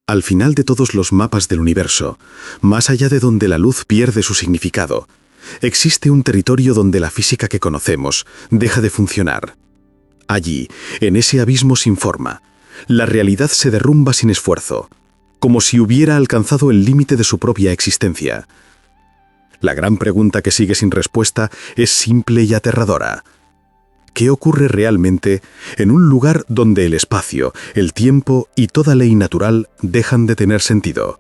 Al final de todos los mapas del universo, más allá de donde la luz pierde su significado, existe un territorio donde la física que conocemos deja de funcionar. Allí, en ese abismo sin forma, la realidad se derrumba sin esfuerzo, como si hubiera alcanzado el límite de su propia existencia. La gran pregunta que sigue sin respuesta es simple y aterradora. ¿Qué ocurre realmente en un lugar donde el espacio, el tiempo y toda ley natural dejan de tener sentido?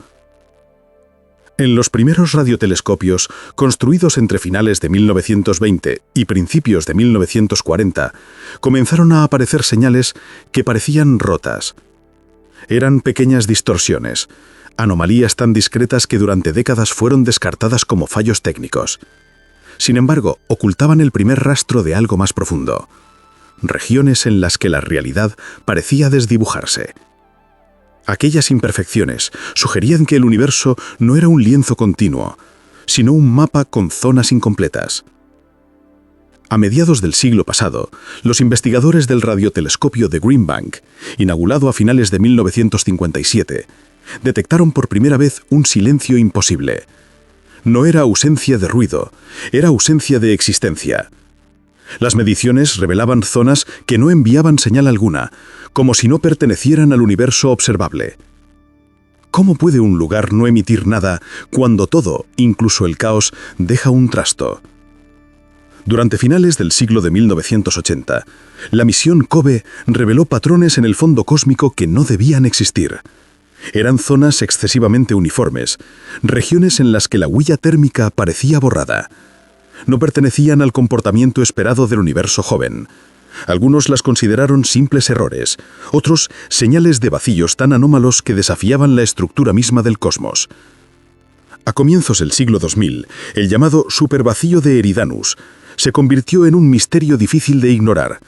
En los primeros radiotelescopios, construidos entre finales de 1920 y principios de 1940, comenzaron a aparecer señales que parecían rotas. Eran pequeñas distorsiones, anomalías tan discretas que durante décadas fueron descartadas como fallos técnicos. Sin embargo, ocultaban el primer rastro de algo más profundo, regiones en las que la realidad parecía desdibujarse. Aquellas imperfecciones sugerían que el universo no era un lienzo continuo, sino un mapa con zonas incompletas. A mediados del siglo pasado, los investigadores del radiotelescopio de Green Bank, inaugurado a finales de 1957, detectaron por primera vez un silencio imposible. No era ausencia de ruido, era ausencia de existencia. Las mediciones revelaban zonas que no enviaban señal alguna, como si no pertenecieran al universo observable. ¿Cómo puede un lugar no emitir nada cuando todo, incluso el caos, deja un trasto? Durante finales del siglo de 1980, la misión COBE reveló patrones en el fondo cósmico que no debían existir. Eran zonas excesivamente uniformes, regiones en las que la huella térmica parecía borrada. No pertenecían al comportamiento esperado del universo joven. Algunos las consideraron simples errores, otros señales de vacíos tan anómalos que desafiaban la estructura misma del cosmos. A comienzos del siglo 2000, el llamado supervacío de Eridanus se convirtió en un misterio difícil de ignorar.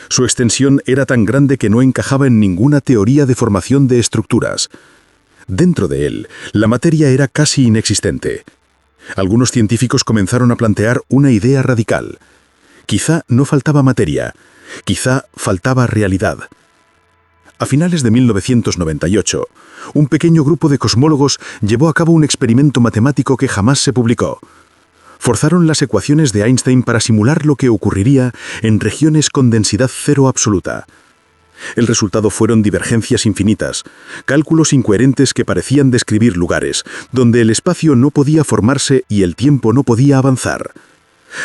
Su extensión era tan grande que no encajaba en ninguna teoría de formación de estructuras. Dentro de él, la materia era casi inexistente. Algunos científicos comenzaron a plantear una idea radical. Quizá no faltaba materia, quizá faltaba realidad. A finales de 1998, un pequeño grupo de cosmólogos llevó a cabo un experimento matemático que jamás se publicó. Forzaron las ecuaciones de Einstein para simular lo que ocurriría en regiones con densidad cero absoluta. El resultado fueron divergencias infinitas, cálculos incoherentes que parecían describir lugares donde el espacio no podía formarse y el tiempo no podía avanzar.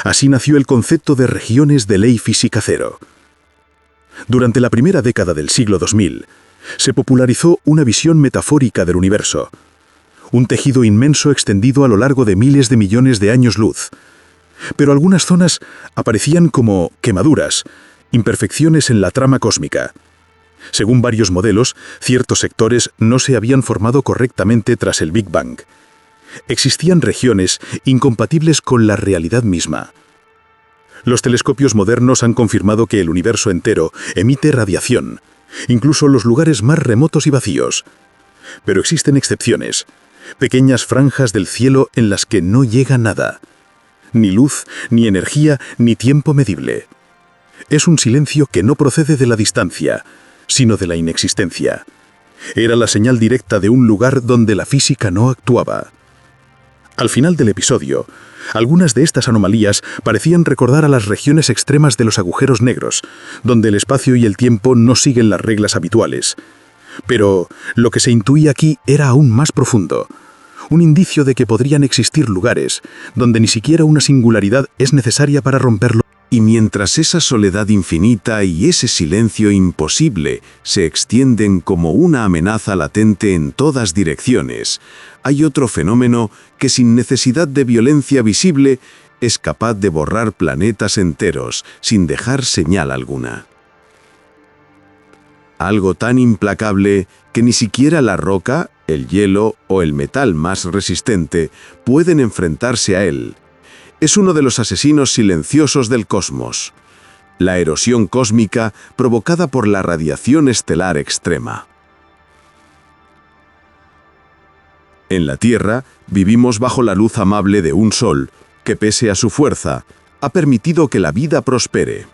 Así nació el concepto de regiones de ley física cero. Durante la primera década del siglo 2000, se popularizó una visión metafórica del universo. Un tejido inmenso extendido a lo largo de miles de millones de años luz. Pero algunas zonas aparecían como quemaduras, imperfecciones en la trama cósmica. Según varios modelos, ciertos sectores no se habían formado correctamente tras el Big Bang. Existían regiones incompatibles con la realidad misma. Los telescopios modernos han confirmado que el universo entero emite radiación, incluso los lugares más remotos y vacíos. Pero existen excepciones. Pequeñas franjas del cielo en las que no llega nada. Ni luz, ni energía, ni tiempo medible. Es un silencio que no procede de la distancia, sino de la inexistencia. Era la señal directa de un lugar donde la física no actuaba. Al final del episodio, algunas de estas anomalías parecían recordar a las regiones extremas de los agujeros negros, donde el espacio y el tiempo no siguen las reglas habituales. Pero lo que se intuía aquí era aún más profundo. Un indicio de que podrían existir lugares donde ni siquiera una singularidad es necesaria para romperlo. Y mientras esa soledad infinita y ese silencio imposible se extienden como una amenaza latente en todas direcciones, hay otro fenómeno que sin necesidad de violencia visible es capaz de borrar planetas enteros sin dejar señal alguna. Algo tan implacable que ni siquiera la roca, el hielo o el metal más resistente pueden enfrentarse a él. Es uno de los asesinos silenciosos del cosmos, la erosión cósmica provocada por la radiación estelar extrema. En la Tierra, vivimos bajo la luz amable de un sol que, pese a su fuerza, ha permitido que la vida prospere.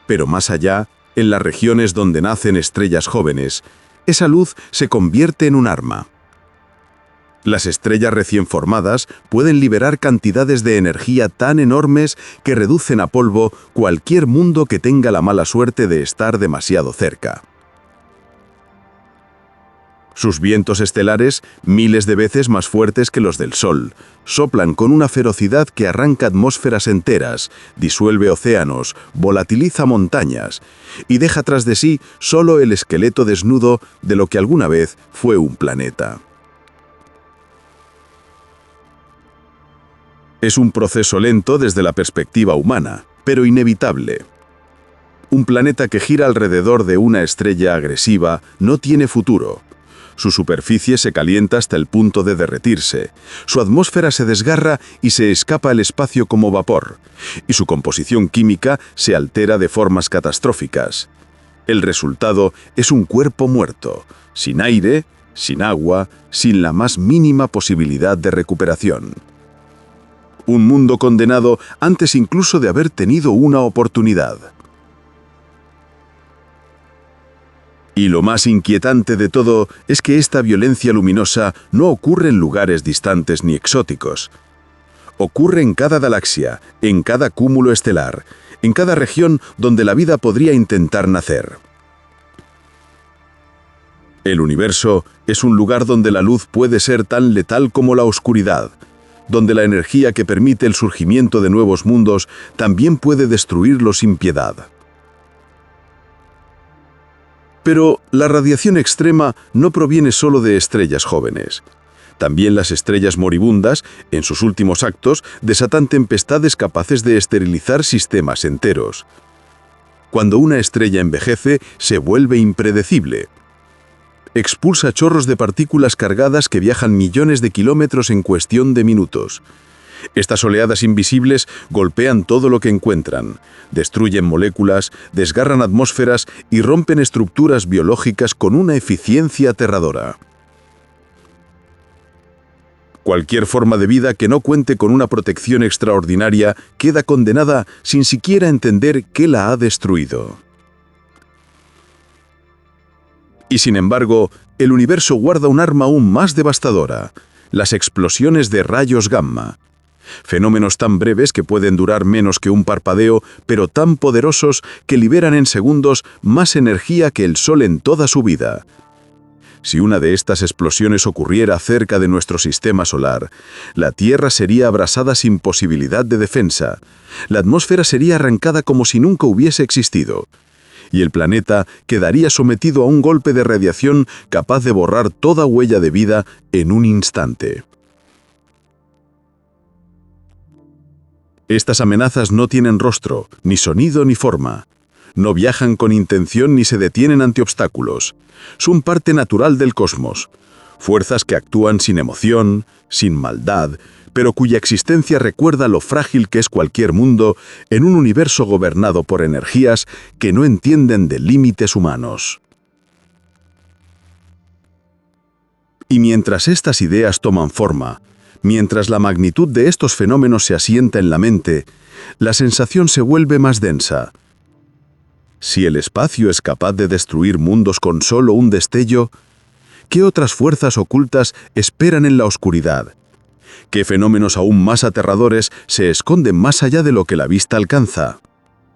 Pero más allá, en las regiones donde nacen estrellas jóvenes, esa luz se convierte en un arma. Las estrellas recién formadas pueden liberar cantidades de energía tan enormes que reducen a polvo cualquier mundo que tenga la mala suerte de estar demasiado cerca. Sus vientos estelares, miles de veces más fuertes que los del Sol, soplan con una ferocidad que arranca atmósferas enteras, disuelve océanos, volatiliza montañas y deja tras de sí solo el esqueleto desnudo de lo que alguna vez fue un planeta. Es un proceso lento desde la perspectiva humana, pero inevitable. Un planeta que gira alrededor de una estrella agresiva no tiene futuro. Su superficie se calienta hasta el punto de derretirse, su atmósfera se desgarra y se escapa al espacio como vapor, y su composición química se altera de formas catastróficas. El resultado es un cuerpo muerto, sin aire, sin agua, sin la más mínima posibilidad de recuperación. Un mundo condenado antes incluso de haber tenido una oportunidad. Y lo más inquietante de todo es que esta violencia luminosa no ocurre en lugares distantes ni exóticos. Ocurre en cada galaxia, en cada cúmulo estelar, en cada región donde la vida podría intentar nacer. El universo es un lugar donde la luz puede ser tan letal como la oscuridad, donde la energía que permite el surgimiento de nuevos mundos también puede destruirlos sin piedad. Pero la radiación extrema no proviene solo de estrellas jóvenes. También las estrellas moribundas, en sus últimos actos, desatan tempestades capaces de esterilizar sistemas enteros. Cuando una estrella envejece, se vuelve impredecible. Expulsa chorros de partículas cargadas que viajan millones de kilómetros en cuestión de minutos. Estas oleadas invisibles golpean todo lo que encuentran, destruyen moléculas, desgarran atmósferas y rompen estructuras biológicas con una eficiencia aterradora. Cualquier forma de vida que no cuente con una protección extraordinaria queda condenada sin siquiera entender qué la ha destruido. Y sin embargo, el universo guarda un arma aún más devastadora: las explosiones de rayos gamma. Fenómenos tan breves que pueden durar menos que un parpadeo, pero tan poderosos que liberan en segundos más energía que el Sol en toda su vida. Si una de estas explosiones ocurriera cerca de nuestro sistema solar, la Tierra sería abrasada sin posibilidad de defensa, la atmósfera sería arrancada como si nunca hubiese existido, y el planeta quedaría sometido a un golpe de radiación capaz de borrar toda huella de vida en un instante. Estas amenazas no tienen rostro, ni sonido ni forma. No viajan con intención ni se detienen ante obstáculos. Son parte natural del cosmos. Fuerzas que actúan sin emoción, sin maldad, pero cuya existencia recuerda lo frágil que es cualquier mundo en un universo gobernado por energías que no entienden de límites humanos. Y mientras estas ideas toman forma, mientras la magnitud de estos fenómenos se asienta en la mente, la sensación se vuelve más densa. Si el espacio es capaz de destruir mundos con solo un destello, ¿qué otras fuerzas ocultas esperan en la oscuridad? ¿Qué fenómenos aún más aterradores se esconden más allá de lo que la vista alcanza?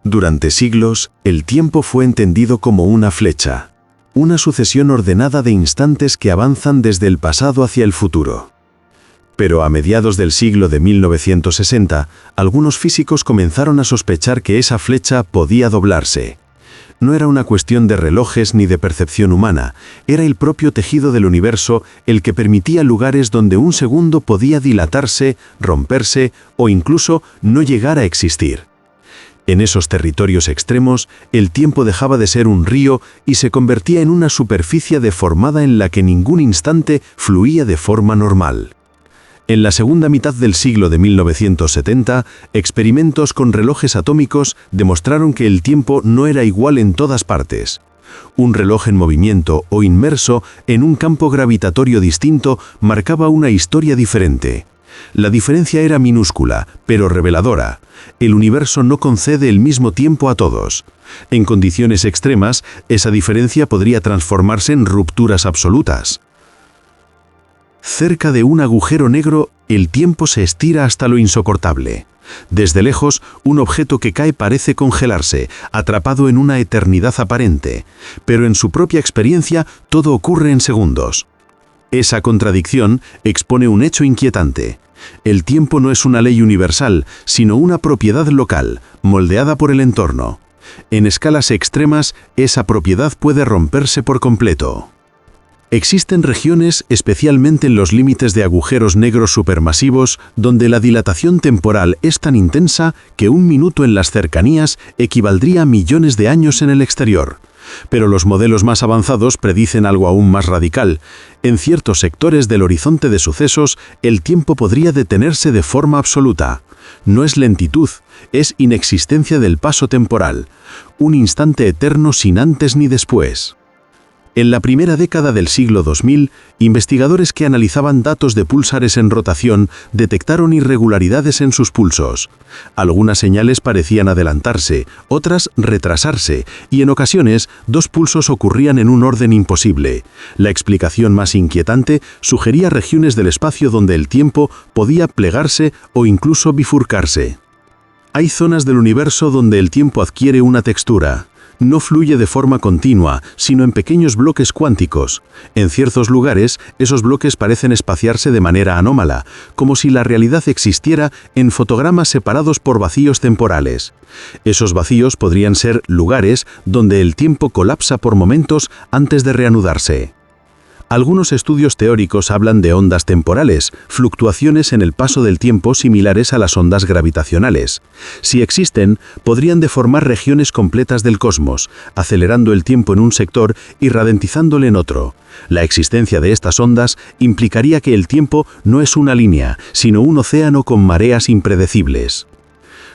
Durante siglos, el tiempo fue entendido como una flecha, una sucesión ordenada de instantes que avanzan desde el pasado hacia el futuro. Pero a mediados del siglo de 1960, algunos físicos comenzaron a sospechar que esa flecha podía doblarse. No era una cuestión de relojes ni de percepción humana, era el propio tejido del universo el que permitía lugares donde un segundo podía dilatarse, romperse o incluso no llegar a existir. En esos territorios extremos, el tiempo dejaba de ser un río y se convertía en una superficie deformada en la que ningún instante fluía de forma normal. En la segunda mitad del siglo de 1970, experimentos con relojes atómicos demostraron que el tiempo no era igual en todas partes. Un reloj en movimiento o inmerso en un campo gravitatorio distinto marcaba una historia diferente. La diferencia era minúscula, pero reveladora. El universo no concede el mismo tiempo a todos. En condiciones extremas, esa diferencia podría transformarse en rupturas absolutas. Cerca de un agujero negro, el tiempo se estira hasta lo insoportable. Desde lejos, un objeto que cae parece congelarse, atrapado en una eternidad aparente, pero en su propia experiencia todo ocurre en segundos. Esa contradicción expone un hecho inquietante. El tiempo no es una ley universal, sino una propiedad local, moldeada por el entorno. En escalas extremas, esa propiedad puede romperse por completo. Existen regiones, especialmente en los límites de agujeros negros supermasivos, donde la dilatación temporal es tan intensa que un minuto en las cercanías equivaldría a millones de años en el exterior. Pero los modelos más avanzados predicen algo aún más radical. En ciertos sectores del horizonte de sucesos, el tiempo podría detenerse de forma absoluta. No es lentitud, es inexistencia del paso temporal. Un instante eterno sin antes ni después. En la primera década del siglo 2000, investigadores que analizaban datos de púlsares en rotación detectaron irregularidades en sus pulsos. Algunas señales parecían adelantarse, otras retrasarse, y en ocasiones dos pulsos ocurrían en un orden imposible. La explicación más inquietante sugería regiones del espacio donde el tiempo podía plegarse o incluso bifurcarse. Hay zonas del universo donde el tiempo adquiere una textura. No fluye de forma continua, sino en pequeños bloques cuánticos. En ciertos lugares, esos bloques parecen espaciarse de manera anómala, como si la realidad existiera en fotogramas separados por vacíos temporales. Esos vacíos podrían ser lugares donde el tiempo colapsa por momentos antes de reanudarse. Algunos estudios teóricos hablan de ondas temporales, fluctuaciones en el paso del tiempo similares a las ondas gravitacionales. Si existen, podrían deformar regiones completas del cosmos, acelerando el tiempo en un sector y ralentizándolo en otro. La existencia de estas ondas implicaría que el tiempo no es una línea, sino un océano con mareas impredecibles.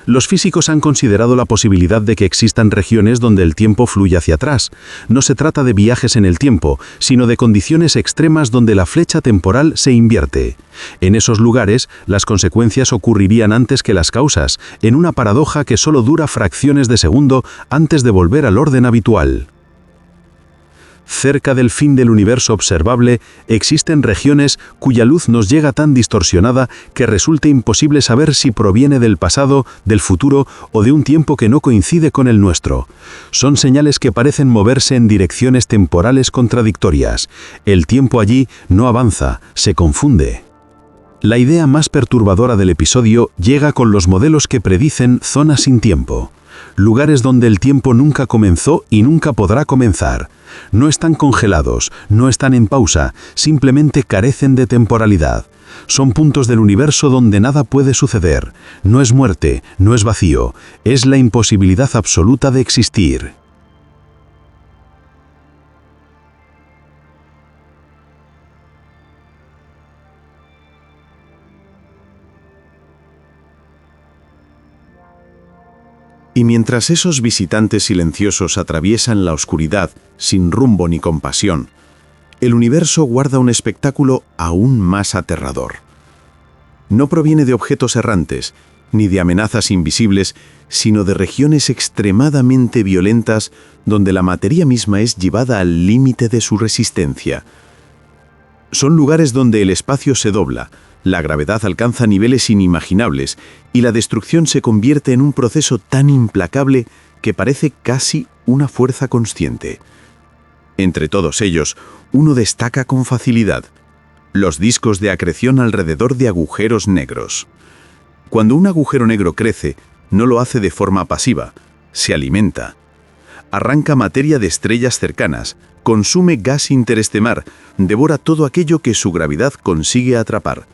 Los físicos han considerado la posibilidad de que existan regiones donde el tiempo fluye hacia atrás. No se trata de viajes en el tiempo, sino de condiciones extremas donde la flecha temporal se invierte. En esos lugares, las consecuencias ocurrirían antes que las causas, en una paradoja que solo dura fracciones de segundo antes de volver al orden habitual. Cerca del fin del universo observable, existen regiones cuya luz nos llega tan distorsionada que resulta imposible saber si proviene del pasado, del futuro o de un tiempo que no coincide con el nuestro. Son señales que parecen moverse en direcciones temporales contradictorias. El tiempo allí no avanza, se confunde. La idea más perturbadora del episodio llega con los modelos que predicen zonas sin tiempo. Lugares donde el tiempo nunca comenzó y nunca podrá comenzar. No están congelados, no están en pausa, simplemente carecen de temporalidad. Son puntos del universo donde nada puede suceder. No es muerte, no es vacío, es la imposibilidad absoluta de existir. Y mientras esos visitantes silenciosos atraviesan la oscuridad, sin rumbo ni compasión, el universo guarda un espectáculo aún más aterrador. No proviene de objetos errantes, ni de amenazas invisibles, sino de regiones extremadamente violentas donde la materia misma es llevada al límite de su resistencia. Son lugares donde el espacio se dobla, la gravedad alcanza niveles inimaginables y la destrucción se convierte en un proceso tan implacable que parece casi una fuerza consciente. Entre todos ellos, uno destaca con facilidad: los discos de acreción alrededor de agujeros negros. Cuando un agujero negro crece, no lo hace de forma pasiva, se alimenta. Arranca materia de estrellas cercanas, consume gas interestemar, devora todo aquello que su gravedad consigue atrapar.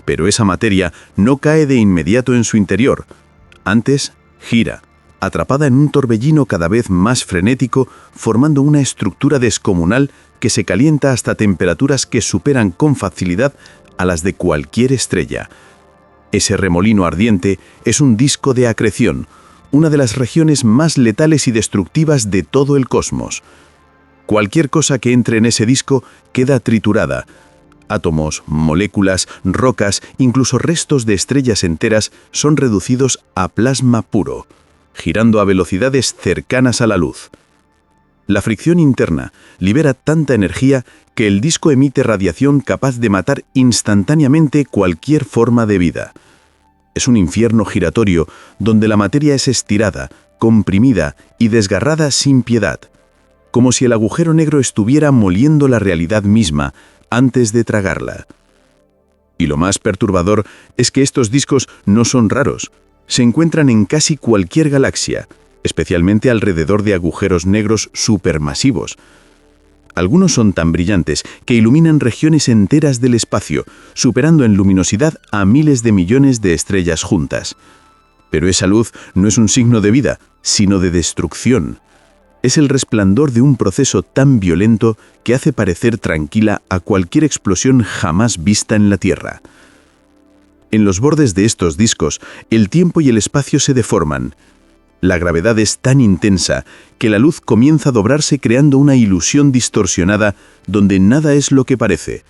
Pero esa materia no cae de inmediato en su interior. Antes, gira, atrapada en un torbellino cada vez más frenético, formando una estructura descomunal que se calienta hasta temperaturas que superan con facilidad a las de cualquier estrella. Ese remolino ardiente es un disco de acreción, una de las regiones más letales y destructivas de todo el cosmos. Cualquier cosa que entre en ese disco queda triturada. Átomos, moléculas, rocas, incluso restos de estrellas enteras son reducidos a plasma puro, girando a velocidades cercanas a la luz. La fricción interna libera tanta energía que el disco emite radiación capaz de matar instantáneamente cualquier forma de vida. Es un infierno giratorio donde la materia es estirada, comprimida y desgarrada sin piedad, como si el agujero negro estuviera moliendo la realidad misma antes de tragarla. Y lo más perturbador es que estos discos no son raros. Se encuentran en casi cualquier galaxia, especialmente alrededor de agujeros negros supermasivos. Algunos son tan brillantes que iluminan regiones enteras del espacio, superando en luminosidad a miles de millones de estrellas juntas. Pero esa luz no es un signo de vida, sino de destrucción. Es el resplandor de un proceso tan violento que hace parecer tranquila a cualquier explosión jamás vista en la Tierra. En los bordes de estos discos, el tiempo y el espacio se deforman. La gravedad es tan intensa que la luz comienza a doblarse creando una ilusión distorsionada donde nada es lo que parece.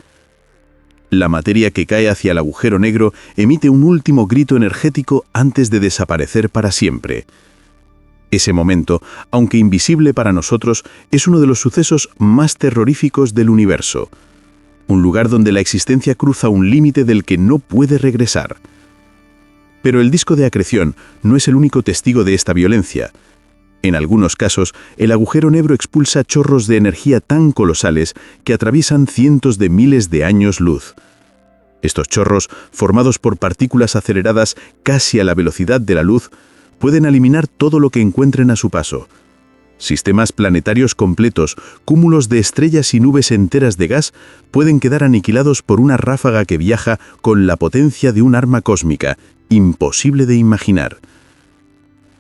La materia que cae hacia el agujero negro emite un último grito energético antes de desaparecer para siempre. Ese momento, aunque invisible para nosotros, es uno de los sucesos más terroríficos del universo. Un lugar donde la existencia cruza un límite del que no puede regresar. Pero el disco de acreción no es el único testigo de esta violencia. En algunos casos, el agujero negro expulsa chorros de energía tan colosales que atraviesan cientos de miles de años luz. Estos chorros, formados por partículas aceleradas casi a la velocidad de la luz, pueden eliminar todo lo que encuentren a su paso. Sistemas planetarios completos, cúmulos de estrellas y nubes enteras de gas pueden quedar aniquilados por una ráfaga que viaja con la potencia de un arma cósmica, imposible de imaginar.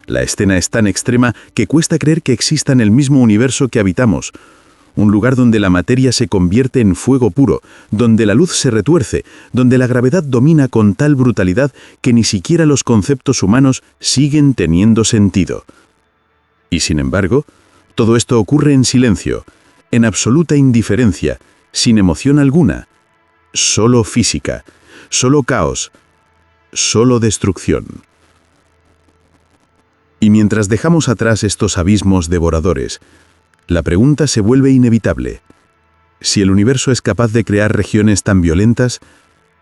La escena es tan extrema que cuesta creer que exista en el mismo universo que habitamos, un lugar donde la materia se convierte en fuego puro, donde la luz se retuerce, donde la gravedad domina con tal brutalidad que ni siquiera los conceptos humanos siguen teniendo sentido. Y sin embargo, todo esto ocurre en silencio, en absoluta indiferencia, sin emoción alguna, solo física, solo caos, solo destrucción. Y mientras dejamos atrás estos abismos devoradores, la pregunta se vuelve inevitable. Si el universo es capaz de crear regiones tan violentas,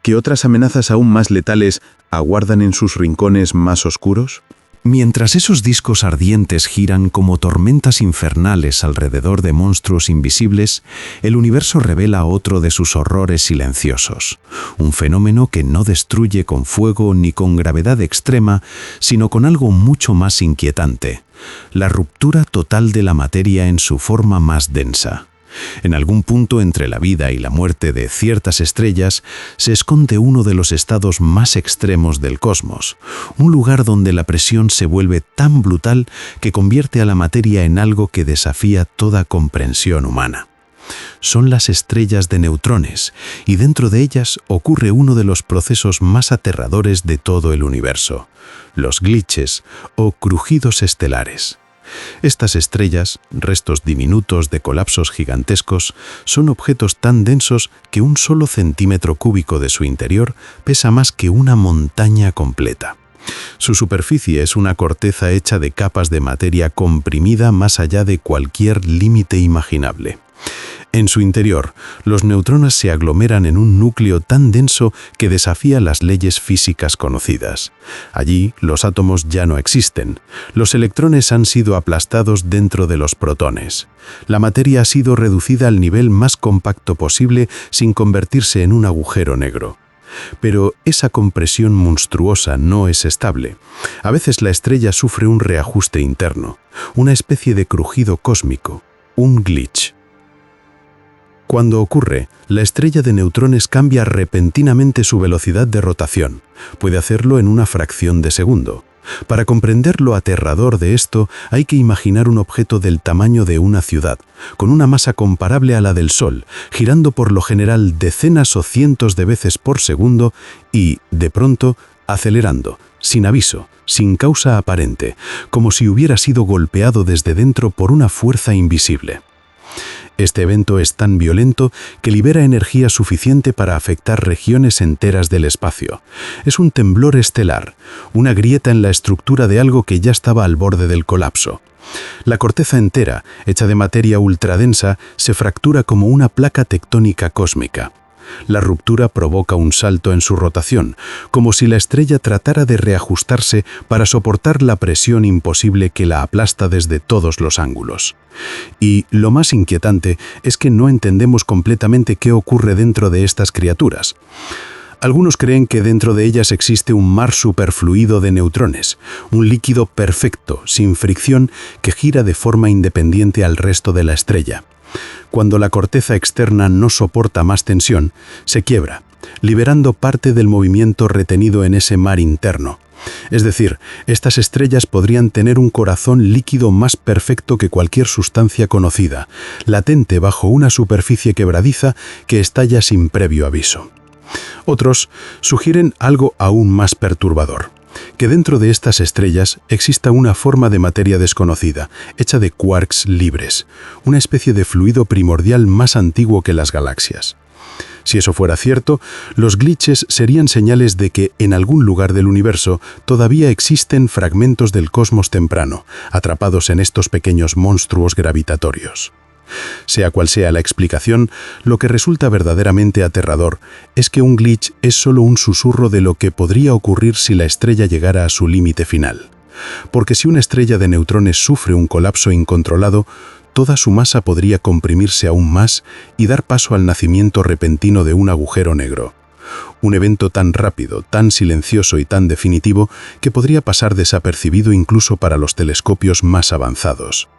¿qué otras amenazas aún más letales aguardan en sus rincones más oscuros? Mientras esos discos ardientes giran como tormentas infernales alrededor de monstruos invisibles, el universo revela otro de sus horrores silenciosos, un fenómeno que no destruye con fuego ni con gravedad extrema, sino con algo mucho más inquietante: la ruptura total de la materia en su forma más densa. En algún punto entre la vida y la muerte de ciertas estrellas se esconde uno de los estados más extremos del cosmos, un lugar donde la presión se vuelve tan brutal que convierte a la materia en algo que desafía toda comprensión humana. Son las estrellas de neutrones, y dentro de ellas ocurre uno de los procesos más aterradores de todo el universo: los glitches o crujidos estelares. Estas estrellas, restos diminutos de colapsos gigantescos, son objetos tan densos que un solo centímetro cúbico de su interior pesa más que una montaña completa. Su superficie es una corteza hecha de capas de materia comprimida más allá de cualquier límite imaginable. En su interior, los neutrones se aglomeran en un núcleo tan denso que desafía las leyes físicas conocidas. Allí, los átomos ya no existen. Los electrones han sido aplastados dentro de los protones. La materia ha sido reducida al nivel más compacto posible sin convertirse en un agujero negro. Pero esa compresión monstruosa no es estable. A veces la estrella sufre un reajuste interno, una especie de crujido cósmico, un glitch. Cuando ocurre, la estrella de neutrones cambia repentinamente su velocidad de rotación. Puede hacerlo en una fracción de segundo. Para comprender lo aterrador de esto, hay que imaginar un objeto del tamaño de una ciudad, con una masa comparable a la del Sol, girando por lo general decenas o cientos de veces por segundo y, de pronto, acelerando, sin aviso, sin causa aparente, como si hubiera sido golpeado desde dentro por una fuerza invisible. Este evento es tan violento que libera energía suficiente para afectar regiones enteras del espacio. Es un temblor estelar, una grieta en la estructura de algo que ya estaba al borde del colapso. La corteza entera, hecha de materia ultradensa, se fractura como una placa tectónica cósmica. La ruptura provoca un salto en su rotación, como si la estrella tratara de reajustarse para soportar la presión imposible que la aplasta desde todos los ángulos. Y lo más inquietante es que no entendemos completamente qué ocurre dentro de estas criaturas. Algunos creen que dentro de ellas existe un mar superfluido de neutrones, un líquido perfecto, sin fricción, que gira de forma independiente al resto de la estrella. Cuando la corteza externa no soporta más tensión, se quiebra, liberando parte del movimiento retenido en ese mar interno. Es decir, estas estrellas podrían tener un corazón líquido más perfecto que cualquier sustancia conocida, latente bajo una superficie quebradiza que estalla sin previo aviso. Otros sugieren algo aún más perturbador: que dentro de estas estrellas exista una forma de materia desconocida, hecha de quarks libres, una especie de fluido primordial más antiguo que las galaxias. Si eso fuera cierto, los glitches serían señales de que en algún lugar del universo todavía existen fragmentos del cosmos temprano, atrapados en estos pequeños monstruos gravitatorios. Sea cual sea la explicación, lo que resulta verdaderamente aterrador es que un glitch es solo un susurro de lo que podría ocurrir si la estrella llegara a su límite final. Porque si una estrella de neutrones sufre un colapso incontrolado, toda su masa podría comprimirse aún más y dar paso al nacimiento repentino de un agujero negro. Un evento tan rápido, tan silencioso y tan definitivo que podría pasar desapercibido incluso para los telescopios más avanzados.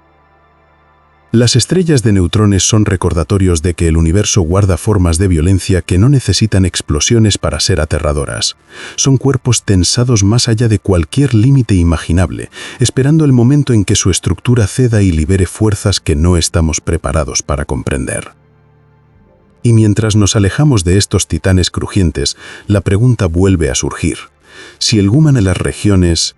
Las estrellas de neutrones son recordatorios de que el universo guarda formas de violencia que no necesitan explosiones para ser aterradoras. Son cuerpos tensados más allá de cualquier límite imaginable, esperando el momento en que su estructura ceda y libere fuerzas que no estamos preparados para comprender. Y mientras nos alejamos de estos titanes crujientes, la pregunta vuelve a surgir: si el Guman en las regiones...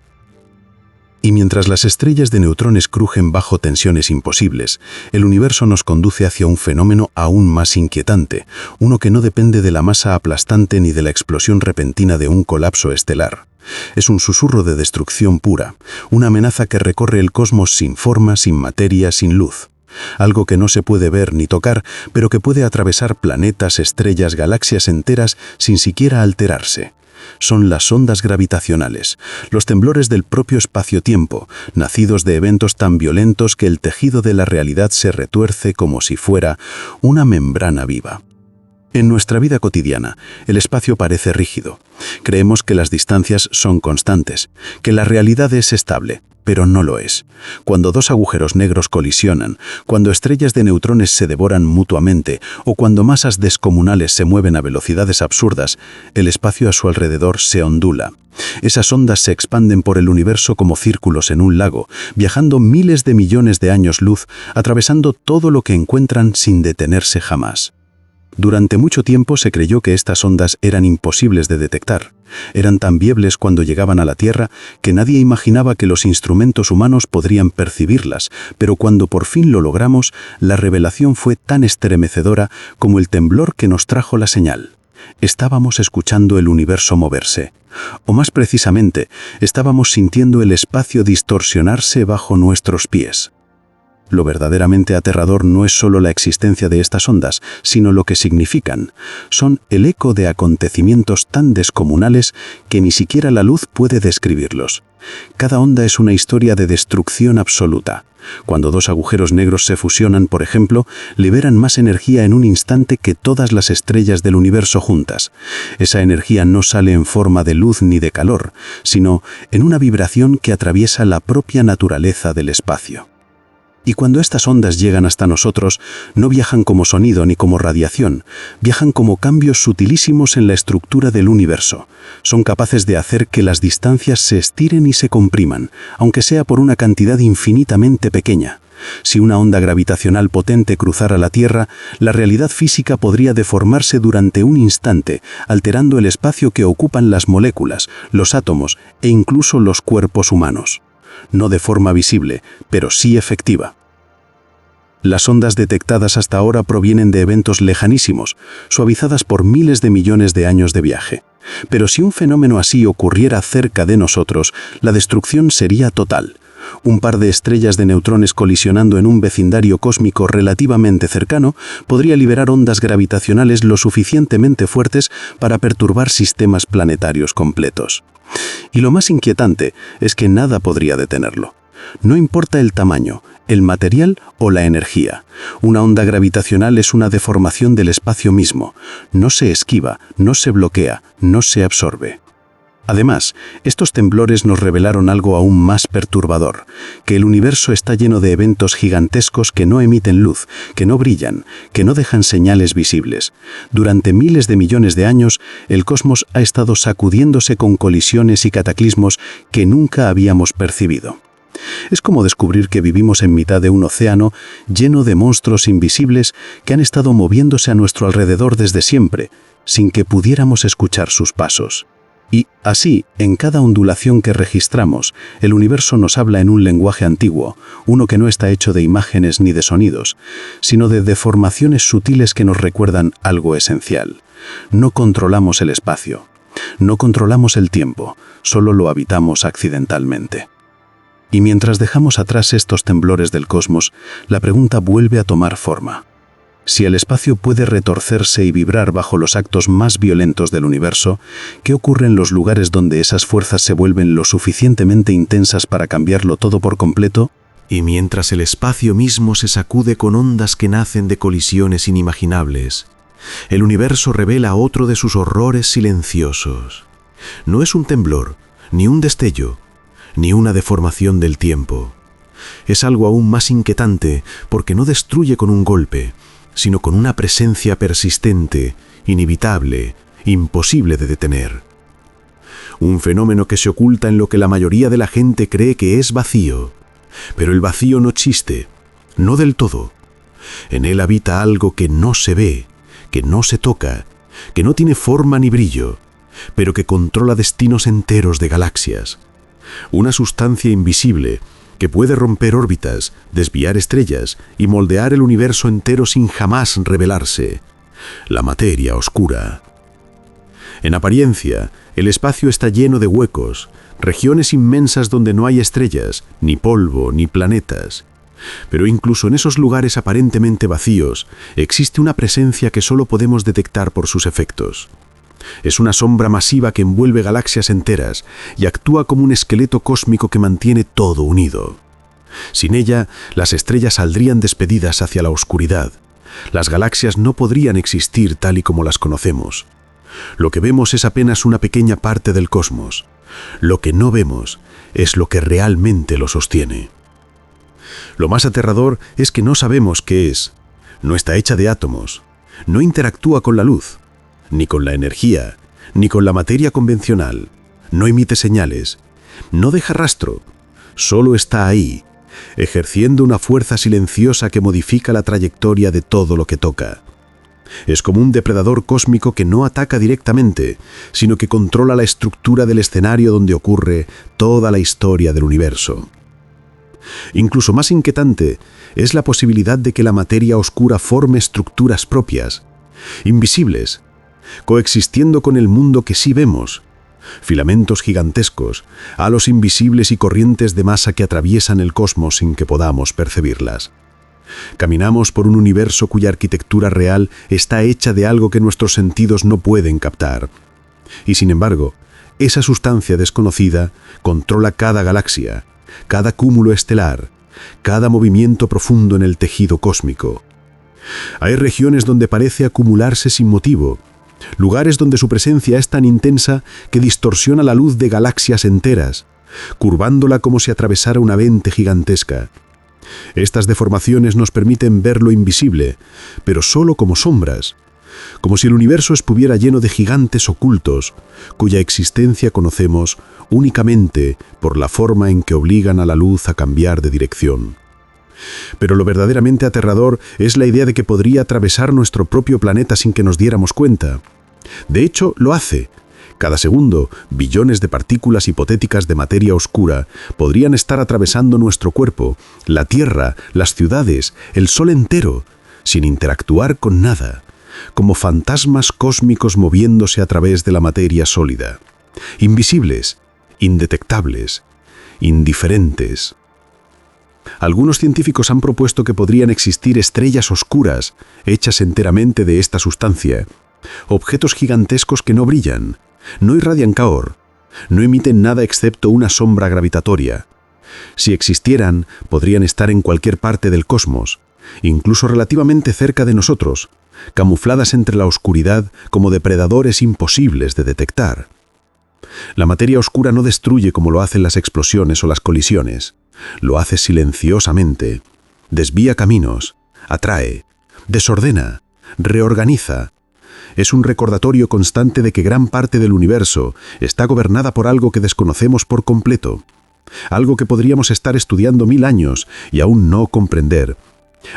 Y mientras las estrellas de neutrones crujen bajo tensiones imposibles, el universo nos conduce hacia un fenómeno aún más inquietante, uno que no depende de la masa aplastante ni de la explosión repentina de un colapso estelar. Es un susurro de destrucción pura, una amenaza que recorre el cosmos sin forma, sin materia, sin luz. Algo que no se puede ver ni tocar, pero que puede atravesar planetas, estrellas, galaxias enteras sin siquiera alterarse. Son las ondas gravitacionales, los temblores del propio espacio-tiempo, nacidos de eventos tan violentos que el tejido de la realidad se retuerce como si fuera una membrana viva. En nuestra vida cotidiana, el espacio parece rígido. Creemos que las distancias son constantes, que la realidad es estable, pero no lo es. Cuando dos agujeros negros colisionan, cuando estrellas de neutrones se devoran mutuamente o cuando masas descomunales se mueven a velocidades absurdas, el espacio a su alrededor se ondula. Esas ondas se expanden por el universo como círculos en un lago, viajando miles de millones de años luz, atravesando todo lo que encuentran sin detenerse jamás. Durante mucho tiempo se creyó que estas ondas eran imposibles de detectar. Eran tan visibles cuando llegaban a la Tierra que nadie imaginaba que los instrumentos humanos podrían percibirlas, pero cuando por fin lo logramos, la revelación fue tan estremecedora como el temblor que nos trajo la señal. Estábamos escuchando el universo moverse. O más precisamente, estábamos sintiendo el espacio distorsionarse bajo nuestros pies. Lo verdaderamente aterrador no es solo la existencia de estas ondas, sino lo que significan. Son el eco de acontecimientos tan descomunales que ni siquiera la luz puede describirlos. Cada onda es una historia de destrucción absoluta. Cuando dos agujeros negros se fusionan, por ejemplo, liberan más energía en un instante que todas las estrellas del universo juntas. Esa energía no sale en forma de luz ni de calor, sino en una vibración que atraviesa la propia naturaleza del espacio. Y cuando estas ondas llegan hasta nosotros, no viajan como sonido ni como radiación, viajan como cambios sutilísimos en la estructura del universo. Son capaces de hacer que las distancias se estiren y se compriman, aunque sea por una cantidad infinitamente pequeña. Si una onda gravitacional potente cruzara la Tierra, la realidad física podría deformarse durante un instante, alterando el espacio que ocupan las moléculas, los átomos e incluso los cuerpos humanos. No de forma visible, pero sí efectiva. Las ondas detectadas hasta ahora provienen de eventos lejanísimos, suavizadas por miles de millones de años de viaje. Pero si un fenómeno así ocurriera cerca de nosotros, la destrucción sería total. Un par de estrellas de neutrones colisionando en un vecindario cósmico relativamente cercano podría liberar ondas gravitacionales lo suficientemente fuertes para perturbar sistemas planetarios completos. Y lo más inquietante es que nada podría detenerlo. No importa el tamaño, el material o la energía. Una onda gravitacional es una deformación del espacio mismo. No se esquiva, no se bloquea, no se absorbe. Además, estos temblores nos revelaron algo aún más perturbador, que el universo está lleno de eventos gigantescos que no emiten luz, que no brillan, que no dejan señales visibles. Durante miles de millones de años, el cosmos ha estado sacudiéndose con colisiones y cataclismos que nunca habíamos percibido. Es como descubrir que vivimos en mitad de un océano lleno de monstruos invisibles que han estado moviéndose a nuestro alrededor desde siempre, sin que pudiéramos escuchar sus pasos. Y, así, en cada ondulación que registramos, el universo nos habla en un lenguaje antiguo, uno que no está hecho de imágenes ni de sonidos, sino de deformaciones sutiles que nos recuerdan algo esencial. No controlamos el espacio, no controlamos el tiempo, solo lo habitamos accidentalmente. Y mientras dejamos atrás estos temblores del cosmos, la pregunta vuelve a tomar forma. Si el espacio puede retorcerse y vibrar bajo los actos más violentos del universo, ¿qué ocurre en los lugares donde esas fuerzas se vuelven lo suficientemente intensas para cambiarlo todo por completo? Y mientras el espacio mismo se sacude con ondas que nacen de colisiones inimaginables, el universo revela otro de sus horrores silenciosos. No es un temblor, ni un destello, ni una deformación del tiempo. Es algo aún más inquietante porque no destruye con un golpe, sino con una presencia persistente, inevitable, imposible de detener. Un fenómeno que se oculta en lo que la mayoría de la gente cree que es vacío. Pero el vacío no existe, no del todo. En él habita algo que no se ve, que no se toca, que no tiene forma ni brillo, pero que controla destinos enteros de galaxias. Una sustancia invisible que puede romper órbitas, desviar estrellas y moldear el universo entero sin jamás revelarse. La materia oscura. En apariencia, el espacio está lleno de huecos, regiones inmensas donde no hay estrellas, ni polvo, ni planetas. Pero incluso en esos lugares aparentemente vacíos, existe una presencia que solo podemos detectar por sus efectos. Es una sombra masiva que envuelve galaxias enteras y actúa como un esqueleto cósmico que mantiene todo unido. Sin ella, las estrellas saldrían despedidas hacia la oscuridad. Las galaxias no podrían existir tal y como las conocemos. Lo que vemos es apenas una pequeña parte del cosmos. Lo que no vemos es lo que realmente lo sostiene. Lo más aterrador es que no sabemos qué es. No está hecha de átomos. No interactúa con la luz, ni con la energía, ni con la materia convencional. No emite señales. No deja rastro. Solo está ahí, ejerciendo una fuerza silenciosa que modifica la trayectoria de todo lo que toca. Es como un depredador cósmico que no ataca directamente, sino que controla la estructura del escenario donde ocurre toda la historia del universo. Incluso más inquietante es la posibilidad de que la materia oscura forme estructuras propias, invisibles, coexistiendo con el mundo que sí vemos. Filamentos gigantescos, halos invisibles y corrientes de masa que atraviesan el cosmos sin que podamos percibirlas. Caminamos por un universo cuya arquitectura real está hecha de algo que nuestros sentidos no pueden captar. Y sin embargo, esa sustancia desconocida controla cada galaxia, cada cúmulo estelar, cada movimiento profundo en el tejido cósmico. Hay regiones donde parece acumularse sin motivo, lugares donde su presencia es tan intensa que distorsiona la luz de galaxias enteras, curvándola como si atravesara una lente gigantesca. Estas deformaciones nos permiten ver lo invisible, pero solo como sombras, como si el universo estuviera lleno de gigantes ocultos, cuya existencia conocemos únicamente por la forma en que obligan a la luz a cambiar de dirección. Pero lo verdaderamente aterrador es la idea de que podría atravesar nuestro propio planeta sin que nos diéramos cuenta. De hecho, lo hace. Cada segundo, billones de partículas hipotéticas de materia oscura podrían estar atravesando nuestro cuerpo, la Tierra, las ciudades, el Sol entero, sin interactuar con nada, como fantasmas cósmicos moviéndose a través de la materia sólida, invisibles, indetectables, indiferentes. Algunos científicos han propuesto que podrían existir estrellas oscuras, hechas enteramente de esta sustancia, objetos gigantescos que no brillan, no irradian calor, no emiten nada excepto una sombra gravitatoria. Si existieran, podrían estar en cualquier parte del cosmos, incluso relativamente cerca de nosotros, camufladas entre la oscuridad como depredadores imposibles de detectar. La materia oscura no destruye como lo hacen las explosiones o las colisiones. Lo hace silenciosamente, desvía caminos, atrae, desordena, reorganiza. Es un recordatorio constante de que gran parte del universo está gobernada por algo que desconocemos por completo, algo que podríamos estar estudiando 1000 años y aún no comprender,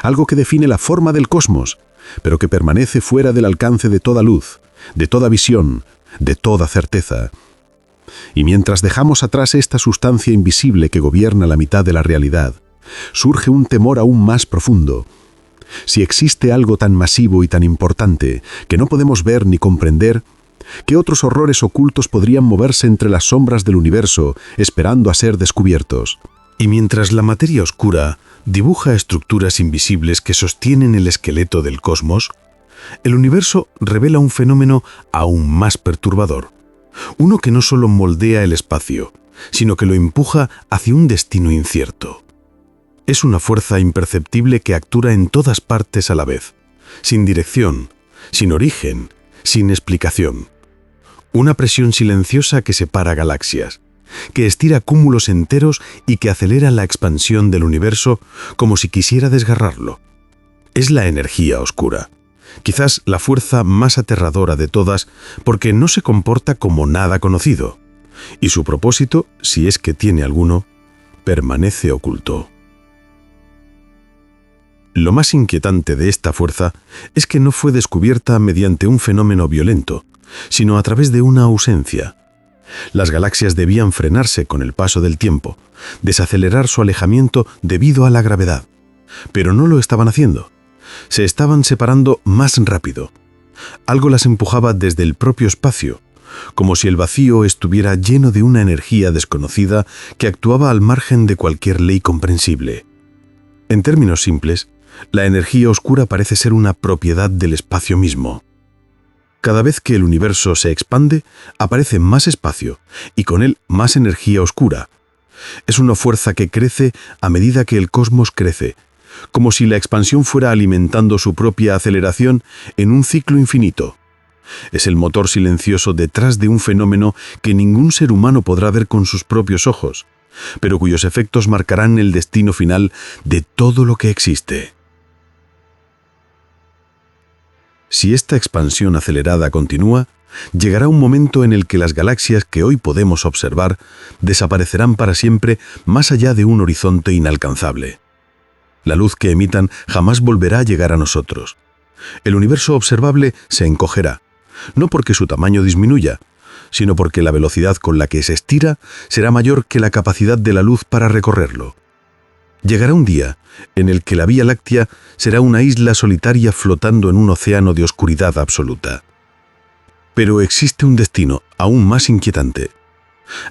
algo que define la forma del cosmos, pero que permanece fuera del alcance de toda luz, de toda visión, de toda certeza. Y mientras dejamos atrás esta sustancia invisible que gobierna la mitad de la realidad, surge un temor aún más profundo. Si existe algo tan masivo y tan importante que no podemos ver ni comprender, ¿qué otros horrores ocultos podrían moverse entre las sombras del universo esperando a ser descubiertos? Y mientras la materia oscura dibuja estructuras invisibles que sostienen el esqueleto del cosmos, el universo revela un fenómeno aún más perturbador. Uno que no solo moldea el espacio, sino que lo empuja hacia un destino incierto. Es una fuerza imperceptible que actúa en todas partes a la vez, sin dirección, sin origen, sin explicación. Una presión silenciosa que separa galaxias, que estira cúmulos enteros y que acelera la expansión del universo como si quisiera desgarrarlo. Es la energía oscura. Quizás la fuerza más aterradora de todas, porque no se comporta como nada conocido, y su propósito, si es que tiene alguno, permanece oculto. Lo más inquietante de esta fuerza es que no fue descubierta mediante un fenómeno violento, sino a través de una ausencia. Las galaxias debían frenarse con el paso del tiempo, desacelerar su alejamiento debido a la gravedad, pero no lo estaban haciendo. Se estaban separando más rápido. Algo las empujaba desde el propio espacio, como si el vacío estuviera lleno de una energía desconocida que actuaba al margen de cualquier ley comprensible. En términos simples, la energía oscura parece ser una propiedad del espacio mismo. Cada vez que el universo se expande, aparece más espacio, y con él más energía oscura. Es una fuerza que crece a medida que el cosmos crece, como si la expansión fuera alimentando su propia aceleración en un ciclo infinito. Es el motor silencioso detrás de un fenómeno que ningún ser humano podrá ver con sus propios ojos, pero cuyos efectos marcarán el destino final de todo lo que existe. Si esta expansión acelerada continúa, llegará un momento en el que las galaxias que hoy podemos observar desaparecerán para siempre más allá de un horizonte inalcanzable. La luz que emitan jamás volverá a llegar a nosotros. El universo observable se encogerá, no porque su tamaño disminuya, sino porque la velocidad con la que se estira será mayor que la capacidad de la luz para recorrerlo. Llegará un día en el que la Vía Láctea será una isla solitaria flotando en un océano de oscuridad absoluta. Pero existe un destino aún más inquietante.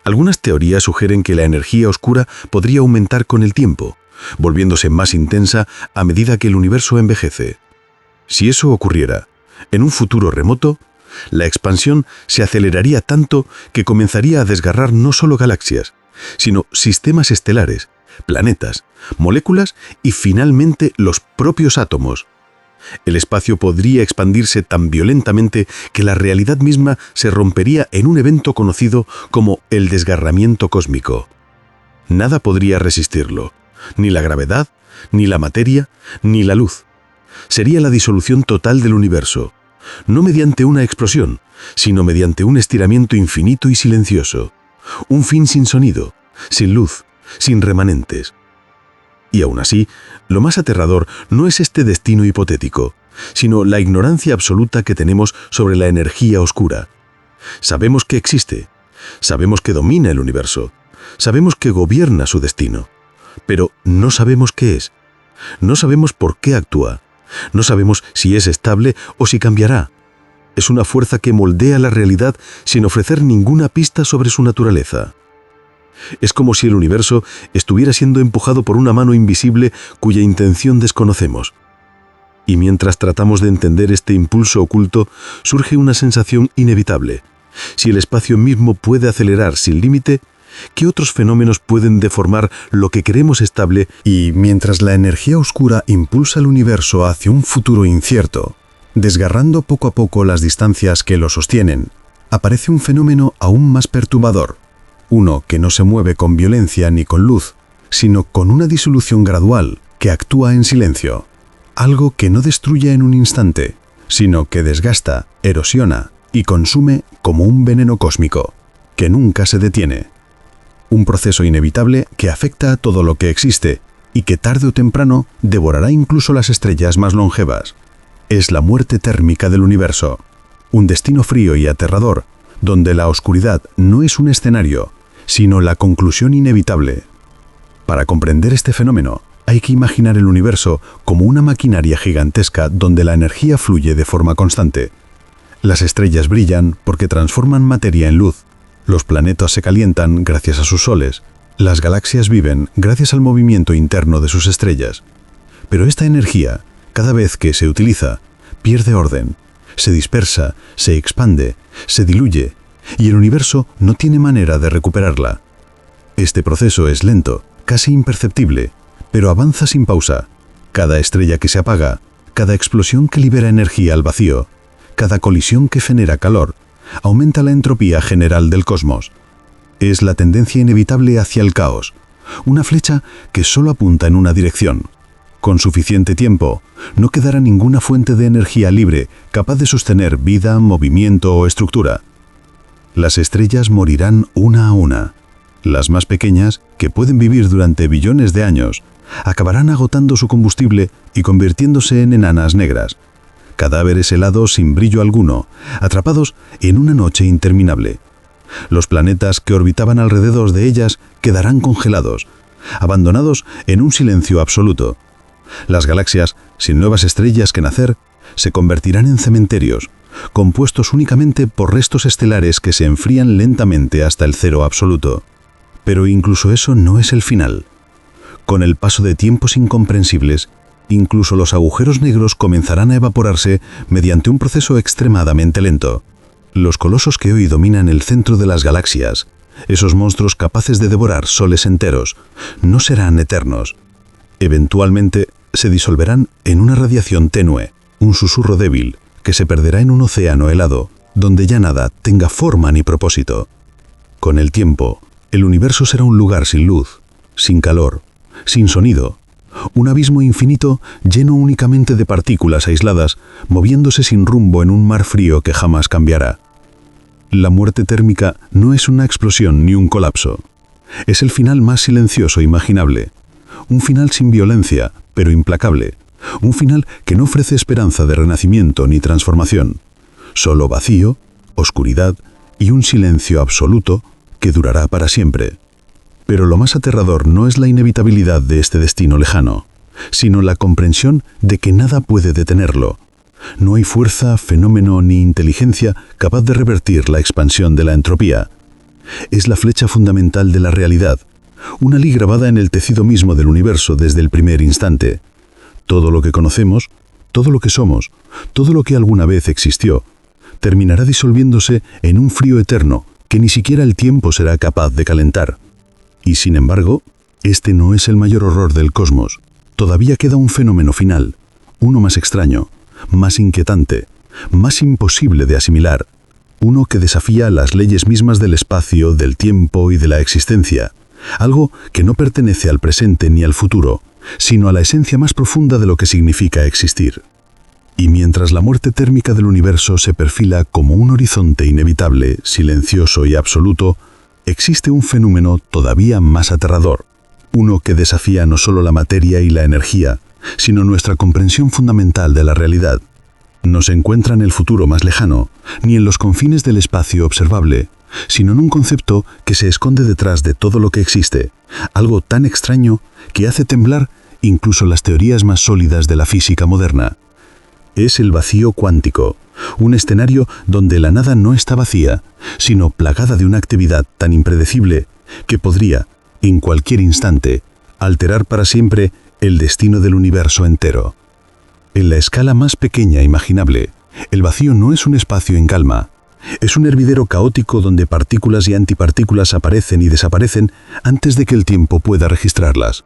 Algunas teorías sugieren que la energía oscura podría aumentar con el tiempo, volviéndose más intensa a medida que el universo envejece. Si eso ocurriera, en un futuro remoto, la expansión se aceleraría tanto que comenzaría a desgarrar no solo galaxias, sino sistemas estelares, planetas, moléculas y finalmente los propios átomos. El espacio podría expandirse tan violentamente que la realidad misma se rompería en un evento conocido como el desgarramiento cósmico. Nada podría resistirlo. Ni la gravedad, ni la materia, ni la luz. Sería la disolución total del universo, no mediante una explosión, sino mediante un estiramiento infinito y silencioso. Un fin sin sonido, sin luz, sin remanentes. Y aún así, lo más aterrador no es este destino hipotético, sino la ignorancia absoluta que tenemos sobre la energía oscura. Sabemos que existe, sabemos que domina el universo, sabemos que gobierna su destino, pero no sabemos qué es, no sabemos por qué actúa, no sabemos si es estable o si cambiará. Es una fuerza que moldea la realidad sin ofrecer ninguna pista sobre su naturaleza. Es como si el universo estuviera siendo empujado por una mano invisible cuya intención desconocemos. Y mientras tratamos de entender este impulso oculto, surge una sensación inevitable. Si el espacio mismo puede acelerar sin límite, ¿qué otros fenómenos pueden deformar lo que creemos estable? Y mientras la energía oscura impulsa el universo hacia un futuro incierto, desgarrando poco a poco las distancias que lo sostienen, aparece un fenómeno aún más perturbador. Uno que no se mueve con violencia ni con luz, sino con una disolución gradual que actúa en silencio. Algo que no destruye en un instante, sino que desgasta, erosiona y consume como un veneno cósmico, que nunca se detiene. Un proceso inevitable que afecta a todo lo que existe y que tarde o temprano devorará incluso las estrellas más longevas. Es la muerte térmica del universo, un destino frío y aterrador, donde la oscuridad no es un escenario, sino la conclusión inevitable. Para comprender este fenómeno, hay que imaginar el universo como una maquinaria gigantesca donde la energía fluye de forma constante. Las estrellas brillan porque transforman materia en luz, los planetas se calientan gracias a sus soles, las galaxias viven gracias al movimiento interno de sus estrellas. Pero esta energía, cada vez que se utiliza, pierde orden, se dispersa, se expande, se diluye, y el universo no tiene manera de recuperarla. Este proceso es lento, casi imperceptible, pero avanza sin pausa. Cada estrella que se apaga, cada explosión que libera energía al vacío, cada colisión que genera calor, aumenta la entropía general del cosmos. Es la tendencia inevitable hacia el caos, una flecha que solo apunta en una dirección. Con suficiente tiempo, no quedará ninguna fuente de energía libre capaz de sostener vida, movimiento o estructura. Las estrellas morirán una a una. Las más pequeñas, que pueden vivir durante billones de años, acabarán agotando su combustible y convirtiéndose en enanas negras. Cadáveres helados sin brillo alguno, atrapados en una noche interminable. Los planetas que orbitaban alrededor de ellas quedarán congelados, abandonados en un silencio absoluto. Las galaxias, sin nuevas estrellas que nacer, se convertirán en cementerios, compuestos únicamente por restos estelares que se enfrían lentamente hasta el cero absoluto. Pero incluso eso no es el final. Con el paso de tiempos incomprensibles, incluso los agujeros negros comenzarán a evaporarse mediante un proceso extremadamente lento. Los colosos que hoy dominan el centro de las galaxias, esos monstruos capaces de devorar soles enteros, no serán eternos. Eventualmente se disolverán en una radiación tenue, un susurro débil, que se perderá en un océano helado, donde ya nada tenga forma ni propósito. Con el tiempo, el universo será un lugar sin luz, sin calor, sin sonido, un abismo infinito lleno únicamente de partículas aisladas, moviéndose sin rumbo en un mar frío que jamás cambiará. La muerte térmica no es una explosión ni un colapso. Es el final más silencioso imaginable. Un final sin violencia, pero implacable. Un final que no ofrece esperanza de renacimiento ni transformación. Solo vacío, oscuridad y un silencio absoluto que durará para siempre. Pero lo más aterrador no es la inevitabilidad de este destino lejano, sino la comprensión de que nada puede detenerlo. No hay fuerza, fenómeno ni inteligencia capaz de revertir la expansión de la entropía. Es la flecha fundamental de la realidad, una ley grabada en el tejido mismo del universo desde el primer instante. Todo lo que conocemos, todo lo que somos, todo lo que alguna vez existió, terminará disolviéndose en un frío eterno que ni siquiera el tiempo será capaz de calentar. Y sin embargo, este no es el mayor horror del cosmos. Todavía queda un fenómeno final, uno más extraño, más inquietante, más imposible de asimilar, uno que desafía las leyes mismas del espacio, del tiempo y de la existencia, algo que no pertenece al presente ni al futuro, sino a la esencia más profunda de lo que significa existir. Y mientras la muerte térmica del universo se perfila como un horizonte inevitable, silencioso y absoluto, existe un fenómeno todavía más aterrador, uno que desafía no solo la materia y la energía, sino nuestra comprensión fundamental de la realidad. No se encuentra en el futuro más lejano, ni en los confines del espacio observable, sino en un concepto que se esconde detrás de todo lo que existe, algo tan extraño que hace temblar incluso las teorías más sólidas de la física moderna. Es el vacío cuántico, un escenario donde la nada no está vacía, sino plagada de una actividad tan impredecible que podría, en cualquier instante, alterar para siempre el destino del universo entero. En la escala más pequeña imaginable, el vacío no es un espacio en calma. Es un hervidero caótico donde partículas y antipartículas aparecen y desaparecen antes de que el tiempo pueda registrarlas.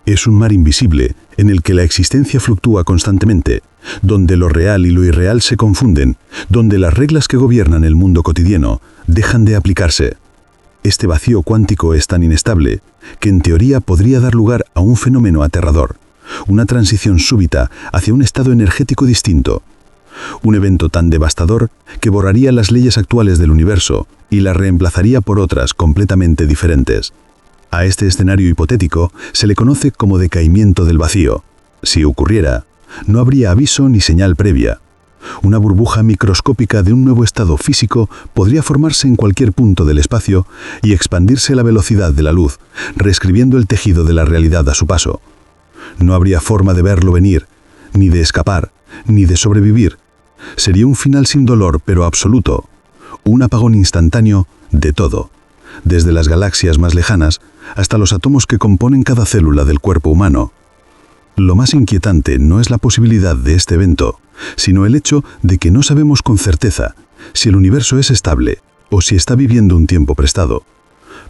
Es un mar invisible en el que la existencia fluctúa constantemente, donde lo real y lo irreal se confunden, donde las reglas que gobiernan el mundo cotidiano dejan de aplicarse. Este vacío cuántico es tan inestable que en teoría podría dar lugar a un fenómeno aterrador, una transición súbita hacia un estado energético distinto. Un evento tan devastador que borraría las leyes actuales del universo y las reemplazaría por otras completamente diferentes. A este escenario hipotético se le conoce como decaimiento del vacío. Si ocurriera, no habría aviso ni señal previa. Una burbuja microscópica de un nuevo estado físico podría formarse en cualquier punto del espacio y expandirse a la velocidad de la luz, reescribiendo el tejido de la realidad a su paso. No habría forma de verlo venir, ni de escapar, ni de sobrevivir. Sería un final sin dolor, pero absoluto. Un apagón instantáneo de todo, desde las galaxias más lejanas hasta los átomos que componen cada célula del cuerpo humano. Lo más inquietante no es la posibilidad de este evento, sino el hecho de que no sabemos con certeza si el universo es estable o si está viviendo un tiempo prestado.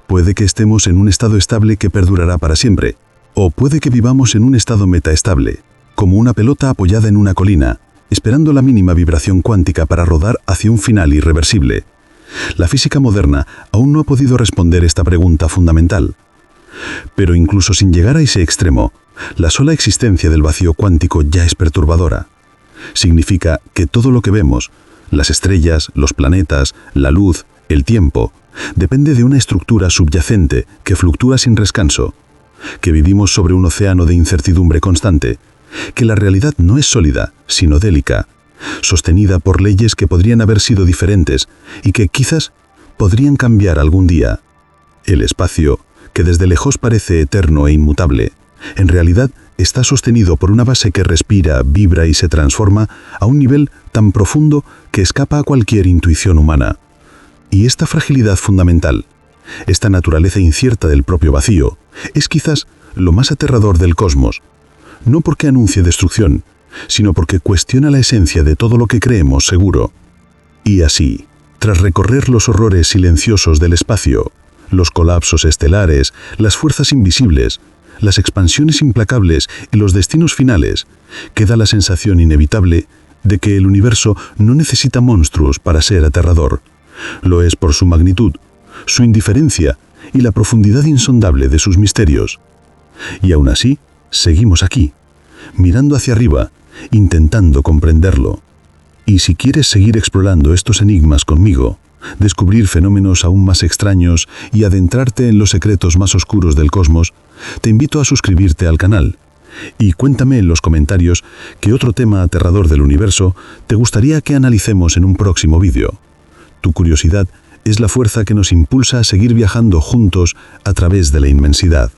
Puede que estemos en un estado estable que perdurará para siempre, o puede que vivamos en un estado metaestable, como una pelota apoyada en una colina, esperando la mínima vibración cuántica para rodar hacia un final irreversible. La física moderna aún no ha podido responder esta pregunta fundamental. Pero incluso sin llegar a ese extremo, la sola existencia del vacío cuántico ya es perturbadora. Significa que todo lo que vemos, las estrellas, los planetas, la luz, el tiempo, depende de una estructura subyacente que fluctúa sin descanso, que vivimos sobre un océano de incertidumbre constante, que la realidad no es sólida, sino délica, sostenida por leyes que podrían haber sido diferentes y que quizás podrían cambiar algún día. El espacio, que desde lejos parece eterno e inmutable, en realidad está sostenido por una base que respira, vibra y se transforma a un nivel tan profundo que escapa a cualquier intuición humana. Y esta fragilidad fundamental, esta naturaleza incierta del propio vacío, es quizás lo más aterrador del cosmos, no porque anuncie destrucción, sino porque cuestiona la esencia de todo lo que creemos seguro. Y así, tras recorrer los horrores silenciosos del espacio, los colapsos estelares, las fuerzas invisibles, las expansiones implacables y los destinos finales, queda la sensación inevitable de que el universo no necesita monstruos para ser aterrador. Lo es por su magnitud, su indiferencia y la profundidad insondable de sus misterios. Y aún así, seguimos aquí, mirando hacia arriba, intentando comprenderlo. Y si quieres seguir explorando estos enigmas conmigo, descubrir fenómenos aún más extraños y adentrarte en los secretos más oscuros del cosmos, te invito a suscribirte al canal. Y cuéntame en los comentarios qué otro tema aterrador del universo te gustaría que analicemos en un próximo vídeo. Tu curiosidad es la fuerza que nos impulsa a seguir viajando juntos a través de la inmensidad.